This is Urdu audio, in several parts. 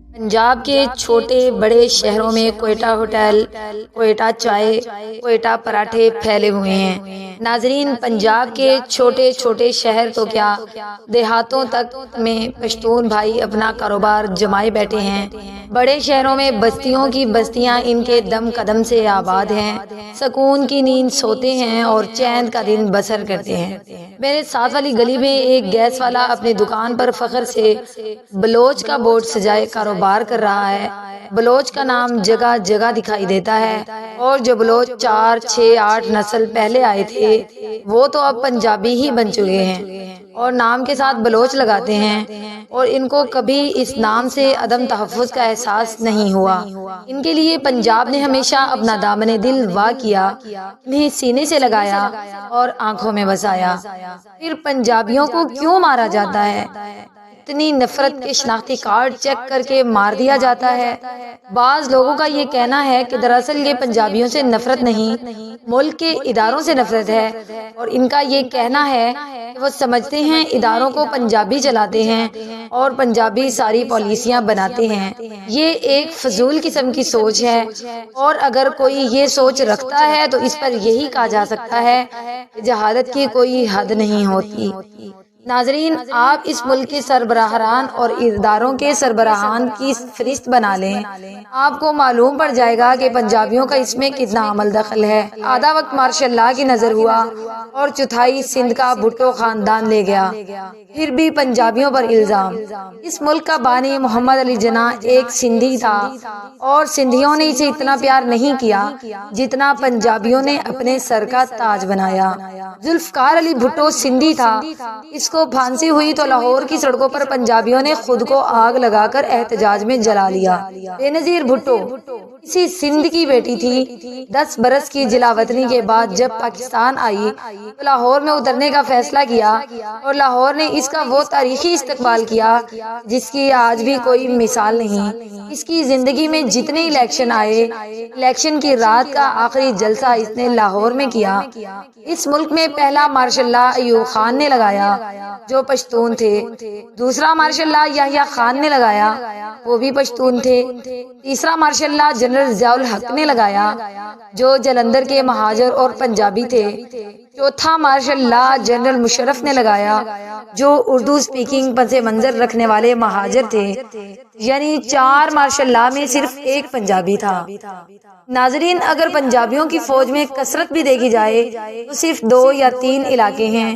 پنجاب کے چھوٹے بڑے شہروں میں کوئٹہ ہوٹل، کوئٹہ چائے، کوئٹہ پراٹھے پھیلے ہوئے ہیں۔ ناظرین، پنجاب کے چھوٹے چھوٹے شہر تو کیا، دیہاتوں تک میں پشتون بھائی اپنا کاروبار جمائے بیٹھے ہیں۔ بڑے شہروں میں بستیوں کی بستیاں ان کے دم قدم سے آباد ہیں، سکون کی نیند سوتے ہیں اور چین کا دن بسر کرتے ہیں۔ میرے ساتھ والی گلی میں ایک گیس والا اپنی دکان پر فخر سے بلوچ کا بورڈ سجائے کاروبار کر رہا ہے۔ بلوچ کا نام جگہ جگہ دکھائی دیتا ہے، اور جو بلوچ 4، 6، 8 نسل پہلے آئے تھے وہ تو اب پنجابی ہی بن چکے ہیں اور نام کے ساتھ بلوچ لگاتے ہیں، اور ان کو کبھی اس نام سے عدم تحفظ کا احساس نہیں ہوا۔ ان کے لیے پنجاب نے ہمیشہ اپنا دامن دل وا کیا، انہیں سینے سے لگایا اور آنکھوں میں بسایا۔ پھر پنجابیوں کو کیوں مارا جاتا ہے؟ اتنی نفرت کے شناختی کارڈ چیک کر کے مار دیا جاتا ہے۔ بعض لوگوں کا یہ کہنا ہے کہ دراصل یہ پنجابیوں سے نفرت نہیں، ملک کے اداروں سے نفرت ہے، اور ان کا یہ کہنا ہے کہ وہ سمجھتے ہیں اداروں کو پنجابی چلاتے ہیں اور پنجابی ساری پالیسیاں بناتے ہیں۔ یہ ایک فضول قسم کی سوچ ہے، اور اگر کوئی یہ سوچ رکھتا ہے تو اس پر یہی کہا جا سکتا ہے کہ جہالت کی کوئی حد نہیں ہوتی۔ ناظرین، آپ اس ملک کے سربراہان اور اداروں کے سربراہان کی فہرست بنا لیں، آپ کو معلوم پڑ جائے گا کہ پنجابیوں کا اس میں کتنا عمل دخل ہے۔ آدھا وقت ماشاء اللہ کی نظر ہوا اور چوتھائی سندھ کا بھٹو خاندان لے گیا، پھر بھی پنجابیوں پر الزام۔ اس ملک کا بانی محمد علی جناح ایک سندھی تھا، اور سندھیوں نے اسے اتنا پیار نہیں کیا جتنا پنجابیوں نے اپنے سر کا تاج بنایا۔ ذوالفقار علی بھٹو سندھی تھا، اس کو پھانسی ہوئی تو لاہور کی سڑکوں پر پنجابیوں نے خود کو آگ لگا کر احتجاج میں جلا لیا۔ بے نظیر بھٹو اسی سندھ کی بیٹی تھی۔ 10 برس کی جلا وطنی کے بعد جب پاکستان آئی تو لاہور میں اترنے کا فیصلہ کیا، اور لاہور نے اس کا وہ تاریخی استقبال کیا جس کی آج بھی کوئی مثال نہیں۔ اس کی زندگی میں جتنے الیکشن آئے، الیکشن کی رات کا آخری جلسہ اس نے لاہور میں کیا۔ اس ملک میں پہلا مارشاء اللہ ایوب خان نے لگایا جو پشتون تھے، دوسرا مارشاء اللہ یحییٰ خان نے لگایا، وہ بھی پشتون تھے، تیسرا مارشاء اللہ جنرل ضیاء الحق نے لگایا جو جلندھر کے مہاجر اور پنجابی تھے، چوتھا مارشاء اللہ جنرل مشرف نے لگایا جو اردو سپیکنگ پس منظر رکھنے والے مہاجر تھے، یعنی 4 مارشاء اللہ میں صرف ایک پنجابی تھا۔ ناظرین، اگر پنجابیوں کی فوج میں کثرت بھی دیکھی جائے تو صرف 2 یا 3 علاقے ہیں،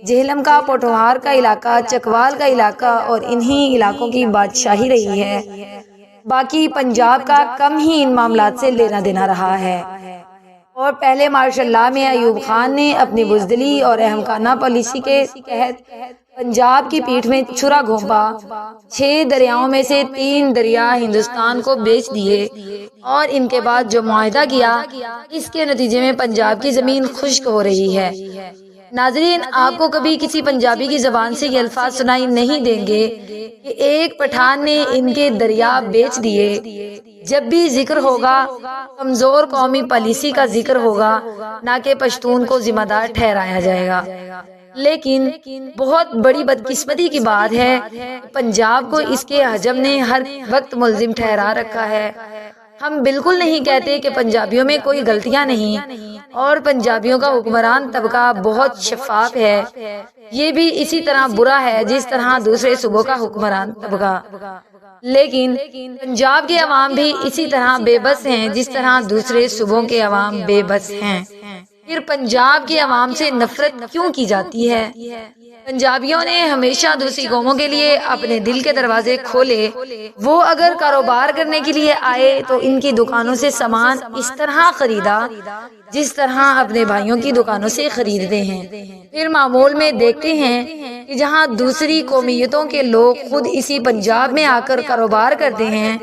جہلم کا، پوٹھوہار کا علاقہ، چکوال کا علاقہ، اور انہی علاقوں کی بادشاہی رہی ہے۔ باقی پنجاب کا کم ہی ان معاملات سے لینا دینا رہا ہے، اور پہلے مارشاء اللہ میں ایوب خان نے اپنی بزدلی اور احمقانہ پالیسی کے تحت پنجاب کی پیٹھ میں چھرا گھونپا۔ 6 دریاؤں میں سے 3 دریا ہندوستان کو بیچ دیے، اور ان کے بعد جو معاہدہ کیا اس کے نتیجے میں پنجاب کی زمین خشک ہو رہی ہے۔ ناظرین، آپ کو کبھی کسی پنجابی کی زبان سے یہ الفاظ سنائی نہیں دیں گے کہ ایک پٹھان نے ان کے دریا بیچ دیے۔ جب بھی ذکر ہوگا کمزور قومی پالیسی کا ذکر ہوگا، نہ کہ پشتون کو ذمہ دار ٹھہرایا جائے گا۔ لیکن بہت بڑی بدقسمتی کی بات ہے پنجاب کو اس کے حجم نے ہر وقت ملزم ٹھہرا رکھا ہے۔ ہم بالکل نہیں کہتے کہ پنجابیوں میں کوئی غلطیاں نہیں، اور پنجابیوں کا حکمران طبقہ بہت شفاف ہے، یہ بھی اسی طرح برا ہے جس طرح دوسرے صوبوں کا حکمران طبقہ، لیکن پنجاب کے عوام بھی اسی طرح بے بس ہیں جس طرح دوسرے صوبوں کے عوام بے بس ہیں۔ پھر پنجاب کے عوام سے نفرت کیوں کی جاتی ہے؟ پنجابیوں نے ہمیشہ دوسری قوموں کے لیے اپنے دل کے دروازے کھولے۔ وہ اگر کاروبار کرنے کے لیے آئے تو ان کی دکانوں سے سامان اس طرح خریدا جس طرح اپنے بھائیوں کی دکانوں سے خریدتے ہیں۔ پھر معمول میں دیکھتے ہیں کہ جہاں دوسری قومیتوں کے لوگ خود اسی پنجاب میں آ کر کاروبار کرتے ہیں،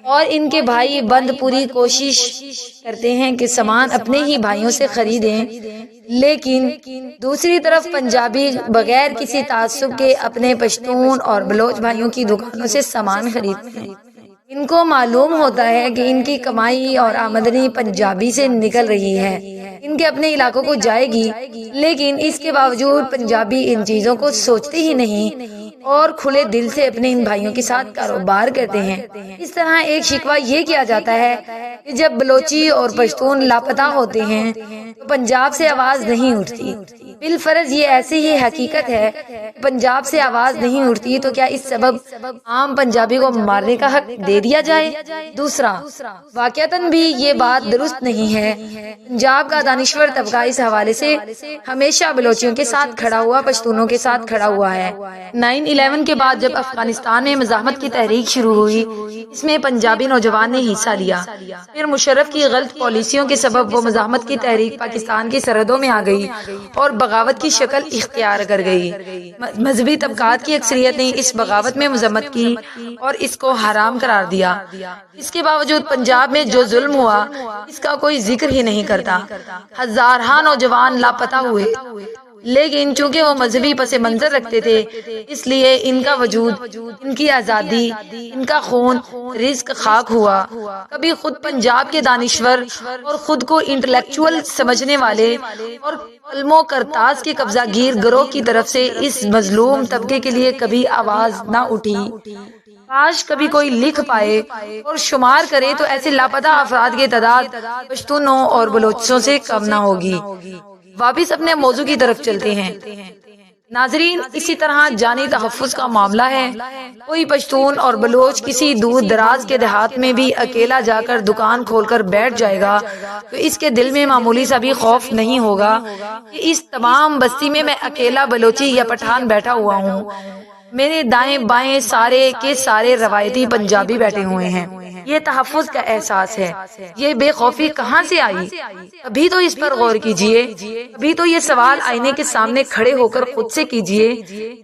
اور ان کے بھائی بند پوری کوشش کرتے ہیں کہ سامان اپنے ہی بھائیوں سے خریدیں، لیکن دوسری طرف پنجابی بغیر کسی تعصب کے اپنے پشتون اور بلوچ بھائیوں کی دکانوں سے سامان خریدتے ہیں۔ ان کو معلوم ہوتا ہے کہ ان کی کمائی اور آمدنی پنجابی سے نکل رہی ہے، ان کے اپنے علاقوں کو جائے گی، لیکن اس کے باوجود پنجابی ان چیزوں کو سوچتے ہی نہیں اور کھلے دل سے اپنے ان بھائیوں کے ساتھ کاروبار کرتے ہیں۔ اس طرح ایک شکوہ یہ کیا جاتا ہے کہ جب بلوچی اور پشتون لاپتہ ہوتے ہیں تو پنجاب سے آواز نہیں اٹھتی۔ بالفرض یہ ایسی ہی حقیقت ہے کہ پنجاب سے آواز نہیں اٹھتی تو کیا اس سبب عام پنجابی کو مارنے کا حق دے دیا جائے؟ دوسرا، واقعتاً بھی یہ بات درست نہیں ہے۔ پنجاب کا دانشور طبقہ اس حوالے سے ہمیشہ بلوچیوں کے ساتھ کھڑا ہوا، پشتونوں کے ساتھ کھڑا ہوا ہے۔ 9/11 کے بعد جب افغانستان میں مزاحمت کی تحریک شروع ہوئی، اس میں پنجابی نوجوان نے حصہ لیا۔ پھر مشرف کی غلط پالیسیوں کے سبب وہ مزاحمت کی تحریک پاکستان کی سرحدوں میں آ گئی اور بغاوت کی شکل اختیار کر گئی۔ مذہبی طبقات کی اکثریت نے اس بغاوت میں مذمت کی اور اس کو حرام قرار دیا۔ اس کے باوجود پنجاب میں جو ظلم ہوا اس کا کوئی ذکر ہی نہیں کرتا۔ ہزارہا نوجوان لاپتہ ہوئے، لیکن چونکہ وہ مذہبی پس منظر رکھتے تھے اس لیے ان کا وجود، ان کی آزادی، ان کا خون، رزق خاک ہوا۔ کبھی خود پنجاب کے دانشور اور خود کو انٹلیکچوئل سمجھنے والے اور علم و کرتاز کے قبضہ گیر گروہ کی طرف سے اس مظلوم طبقے کے لیے کبھی آواز نہ اٹھی۔ کاش کبھی کوئی لکھ پائے اور شمار کرے تو ایسے لاپتہ افراد کی تعداد پشتونوں اور بلوچوں سے کم نہ ہوگی۔ واپس اپنے موضوع کی طرف چلتے ہیں۔ ناظرین، اسی طرح جانی تحفظ کا معاملہ ہے۔ کوئی پشتون اور بلوچ کسی دور دراز کے دیہات میں بھی اکیلا جا کر دکان کھول کر بیٹھ جائے گا تو اس کے دل میں معمولی سا بھی خوف نہیں ہوگا کہ اس تمام بستی میں میں اکیلا بلوچی یا پٹھان بیٹھا ہوا ہوں، میرے دائیں بائیں سارے کے سارے روایتی پنجابی بیٹھے ہوئے ہیں۔ یہ تحفظ کا احساس ہے۔ یہ بے خوفی کہاں سے آئی؟ ابھی تو اس پر غور کیجئے، ابھی تو یہ سوال آئینے کے سامنے کھڑے ہو کر خود سے کیجئے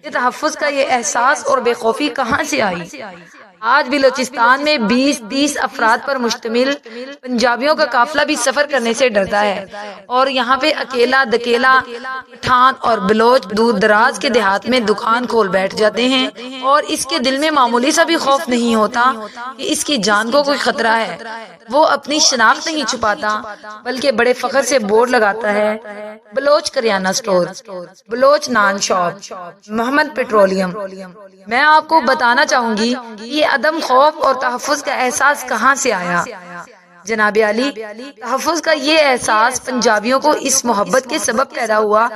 کہ تحفظ کا یہ احساس اور بے خوفی کہاں سے آئی؟ آج بلوچستان میں 20-30 افراد پر مشتمل پنجابیوں کا قافلہ بھی سفر کرنے سے ڈرتا ہے، اور یہاں پہ اکیلا دکیلا پٹھان اور بلوچ دور دراز کے دیہات میں دکان کھول بیٹھ جاتے ہیں اور اس کے دل میں معمولی سا بھی خوف نہیں ہوتا کہ اس کی جان کو کوئی خطرہ ہے۔ وہ اپنی شناخت نہیں چھپاتا بلکہ بڑے فخر سے بورڈ لگاتا ہے: بلوچ کریانہ سٹور، بلوچ نان شاپ، محمد پیٹرولیم۔ میں آپ کو بتانا چاہوں گی یہ عدم خوف اور تحفظ کا احساس کہاں سے آیا۔ جناب علی، تحفظ کا یہ احساس پنجابیوں کو اس محبت کے سبب پیدا ہوا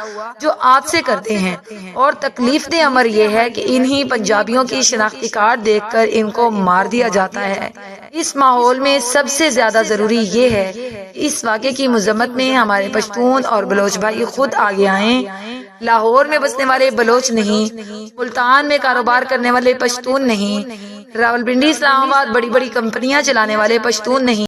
جو آپ سے کرتے ہیں، اور تکلیف دہ امر یہ ہے کہ انہی پنجابیوں کی شناختی کارڈ دیکھ کر ان کو مار دیا جاتا ہے۔ اس ماحول میں سب سے زیادہ ضروری یہ ہے کہ اس واقعے کی مذمت میں ہمارے پشتون اور بلوچ بھائی خود آگے آئیں۔ لاہور میں بسنے والے بلوچ نہیں، ملتان میں کاروبار کرنے والے پشتون نہیں، راولپنڈی اسلام آباد بڑی بڑی کمپنیاں چلانے والے پشتون نہیں،